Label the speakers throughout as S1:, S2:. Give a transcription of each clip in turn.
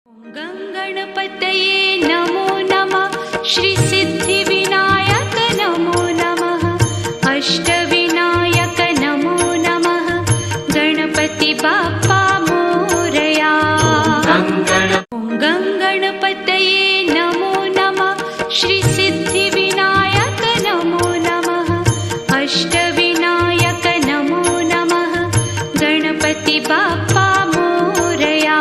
S1: गणपतये नमो नमः। श्री सिद्धिविनायक नमो नमः। अष्टविनायक नमो नमः। गणपति बाप्पा मोरया। गणपतये नमो नमः। श्री सिद्धिविनायक नमो नमः। अष्टविनायक नमो नमः। गणपति बाप्पा मोरया।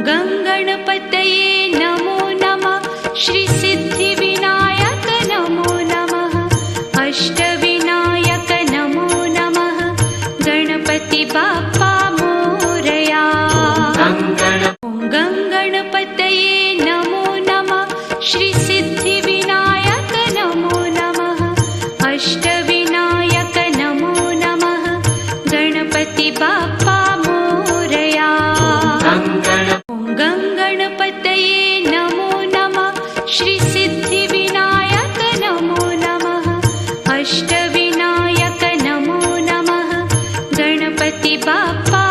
S1: गणपतये नमो नमः। श्री सिद्धिविनायक नमो नमः। अष्टविनायक नमो नमः। गणपति बाप्पा मोरया। गणपतये नमो नमः। श्री सिद्धिविनायक नमो नमः। अष्टविनायक नमो नमः। गणपति बाप्पा मोरया। गणपतये नमो नमः। श्री सिद्धिविनायक नमो नमः। अष्टविनायक नमो नमः। गणपति बाप्पा